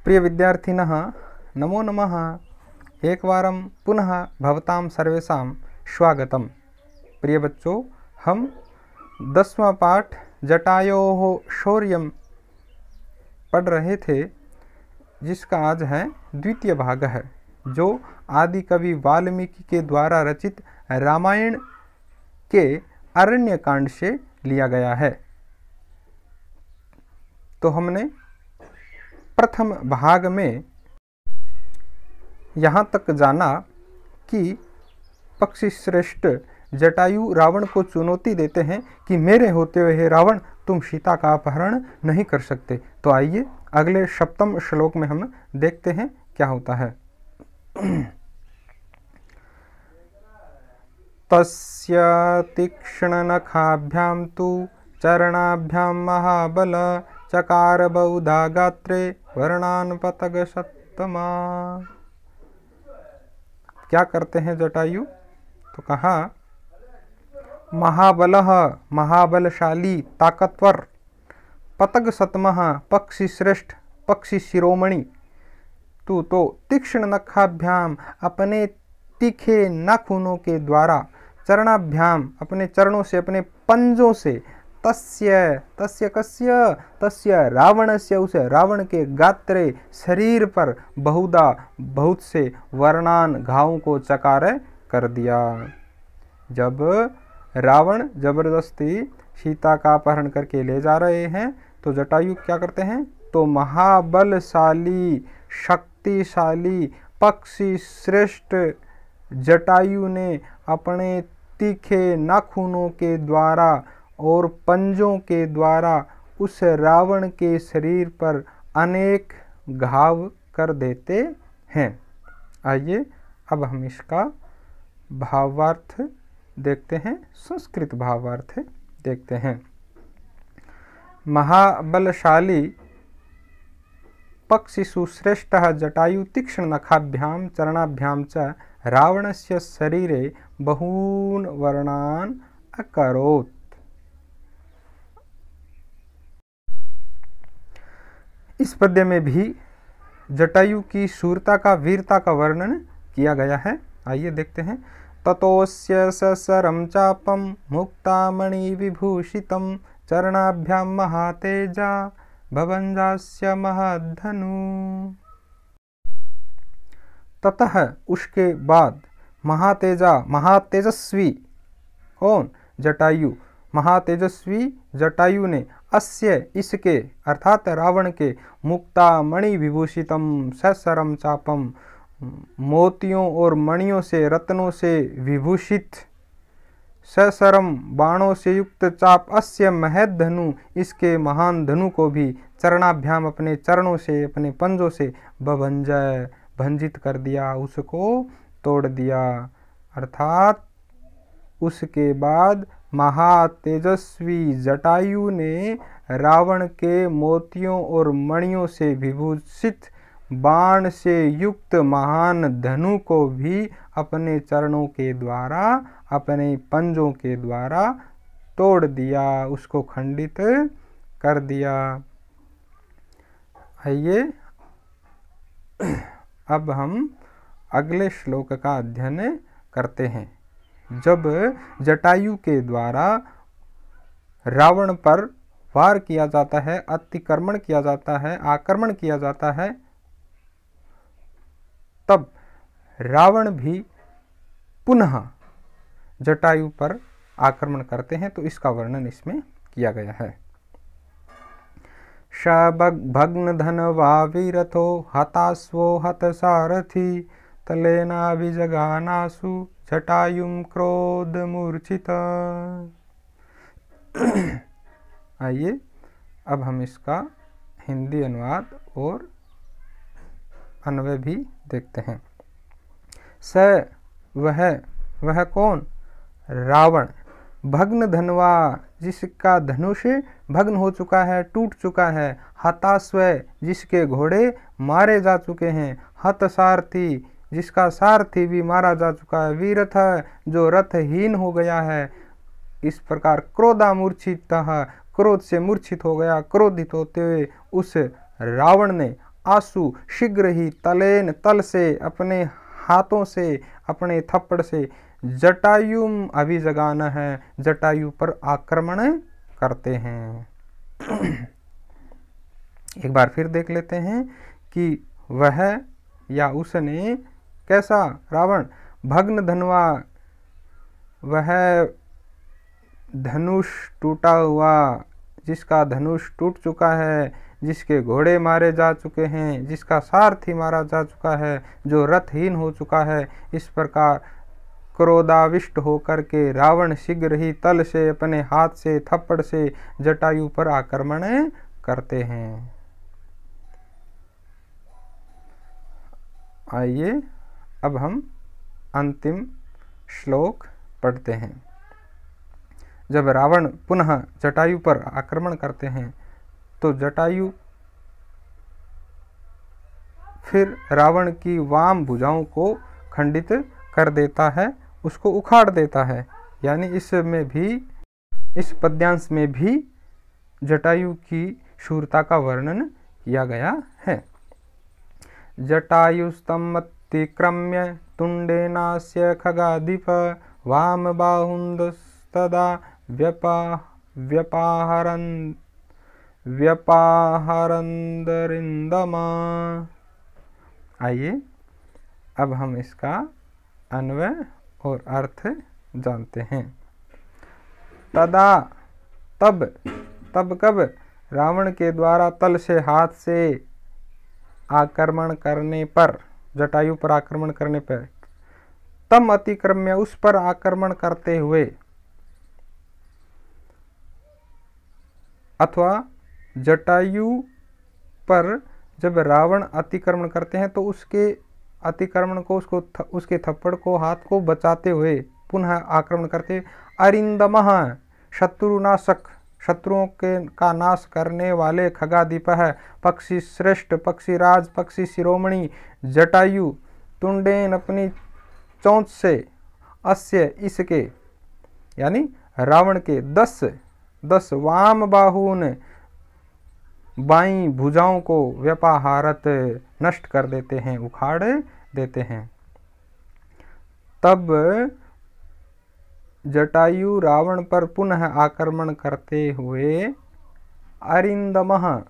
प्रिय विद्यार्थिनः नमो नमः। एकवारं पुनः भवतां सर्वेषां स्वागतम। प्रिय बच्चों, हम 10वां पाठ जटायोः शौर्यम पढ़ रहे थे, जिसका आज है द्वितीय भाग है, जो आदि कवि वाल्मीकि के द्वारा रचित रामायण के अरण्य कांड से लिया गया है। तो हमने प्रथम भाग में यहाँ तक जाना कि पक्षी श्रेष्ठ जटायु रावण को चुनौती देते हैं कि मेरे होते हुए हे रावण, तुम सीता का अपहरण नहीं कर सकते। तो आइए अगले सप्तम श्लोक में हम देखते हैं क्या होता है। तस्य तीक्ष्ण नखाभ्याम तु चरणाभ्याम महाबल चकार बहुधा गात्रे वर्णान पतग सत्तमा। क्या करते हैं जटायु? तो कहा महाबलः महाबलशाली ताकतवर, पतग सतमः पक्षी श्रेष्ठ पक्षी शिरोमणि, तू तो तीक्ष्ण नखाभ्याम अपने तीखे नाखूनों के द्वारा, चरणाभ्याम अपने चरणों से अपने पंजों से, तस्य तस्य कस्य तस्य रावणस्य उस रावण के गात्रे शरीर पर बहुधा बहुत से वर्णान घावों को चकार कर दिया। जब रावण जबरदस्ती सीता का अपहरण करके ले जा रहे हैं तो जटायु क्या करते हैं? तो महाबलशाली शक्तिशाली पक्षी श्रेष्ठ जटायु ने अपने तीखे नाखूनों के द्वारा और पंजों के द्वारा उस रावण के शरीर पर अनेक घाव कर देते हैं। आइए अब हम इसका भावार्थ देखते हैं, संस्कृत भावार्थ देखते हैं। महाबलशाली पक्षिषु श्रेष्ठः जटायु तीक्ष्ण नखाभ्याम चरणाभ्याम च रावणस्य शरीरे बहून् वर्णान् अकरोत्। इस पद्य में भी जटायु की शूरता का वीरता का वर्णन किया गया है। आइए देखते हैं। ततोस्य ससरम चापम मुक्तामणि विभूषितम चरणाभ्याम महातेजा भवंजास्य महद्धनु। ततः उसके बाद महातेजा महातेजस्वी कौन? जटायु। महातेजस्वी जटायु ने अस्य इसके अर्थात रावण के मुक्तामणि विभूषितम ससरम चापम मोतियों और मणियों से रत्नों से विभूषित ससरम बाणों से युक्त चाप अस्य महद धनु इसके महान धनु को भी चरणाभ्याम अपने चरणों से अपने पंजों से बभंजय भंजित कर दिया, उसको तोड़ दिया। अर्थात उसके बाद महातेजस्वी जटायु ने रावण के मोतियों और मणियों से विभूषित बाण से युक्त महान धनु को भी अपने चरणों के द्वारा अपने पंजों के द्वारा तोड़ दिया, उसको खंडित कर दिया। आइए अब हम अगले श्लोक का अध्ययन करते हैं। जब जटायु के द्वारा रावण पर वार किया जाता है, अतिक्रमण किया जाता है, आक्रमण किया जाता है, तब रावण भी पुनः जटायु पर आक्रमण करते हैं। तो इसका वर्णन इसमें किया गया है। भग्न धनवा वीरथो हतास्वो हत सारथी तलेनाभिजगानासु जटायुम क्रोध मूर्छित। आइए अब हम इसका हिंदी अनुवाद और अन्वय भी देखते हैं। स वह कौन? रावण। भग्न धनवा जिसका धनुष भग्न हो चुका है, टूट चुका है। हतास्व जिसके घोड़े मारे जा चुके हैं। हत सारथी जिसका सारथी भी मारा जा चुका है। वीरथ जो रथहीन हो गया है। इस प्रकार क्रोधामूर्छित क्रोध से मूर्छित हो गया। क्रोधित होते हुए उस रावण ने आसु शीघ्र ही तलेन तल से अपने हाथों से अपने थप्पड़ से जटायुम अभिजगान है, जटायु पर आक्रमण करते हैं। एक बार फिर देख लेते हैं कि वह या उसने कैसा, रावण भग्न धनवा, वह धनुष टूटा हुआ, जिसका धनुष टूट चुका है, जिसके घोड़े मारे जा चुके हैं, जिसका सारथी मारा जा चुका है, जो रथहीन हो चुका है, इस प्रकार क्रोधाविष्ट होकर के रावण शीघ्र ही तल से अपने हाथ से थप्पड़ से जटायु पर आक्रमण करते हैं। आइए अब हम अंतिम श्लोक पढ़ते हैं। जब रावण पुनः जटायु पर आक्रमण करते हैं तो जटायु फिर रावण की वाम भुजाओं को खंडित कर देता है, उसको उखाड़ देता है। यानी इसमें भी, इस पद्यांश में भी जटायु की शूरता का वर्णन किया गया है। जटायुस्तमतिक्रम्य तुंडेनास्य खगाधिप वाम बाहुंदस्तदा व्यपाहरंदरिंदमा। आइए अब हम इसका अन्वय और अर्थ जानते हैं। तदा तब, तब कब, रावण के द्वारा तल से हाथ से आक्रमण करने पर, जटायु पर आक्रमण करने पर, तम अतिक्रम्य, उस पर आक्रमण करते हुए, अथवा जटायु पर जब रावण अतिक्रमण करते हैं तो उसके अतिक्रमण को, उसके थप्पड़ को, हाथ को बचाते हुए पुनः आक्रमण करते। अरिंदमः शत्रुनाशक, शत्रुओं के का नाश करने वाले खगाधिपः पक्षी श्रेष्ठ, पक्षीराज, पक्षी शिरोमणि जटायु तुंडेन अपनी चोंच से, अस्य इसके, यानी रावण के 10 वाम बाहुन, बाईं भुजाओं को व्यपाहारत, नष्ट कर देते हैं, उखाड़ देते हैं। तब जटायु रावण पर पुनः आक्रमण करते हुए अरिंदमः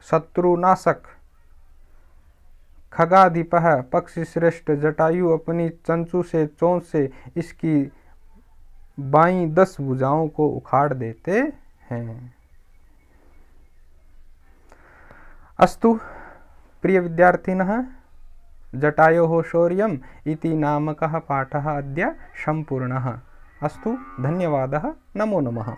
शत्रुनाशक, खगाधिपः पक्षी श्रेष्ठ जटायु अपनी चंचू से, चोंच से इसकी बाईं 10 भुजाओं को उखाड़ देते हैं। अस्तु प्रिय विद्यार्थिनः, जटायोः शौर्यम् इति नामकः पाठः अद्य सम्पूर्णः। अस्तु, धन्यवादः, नमो नमः।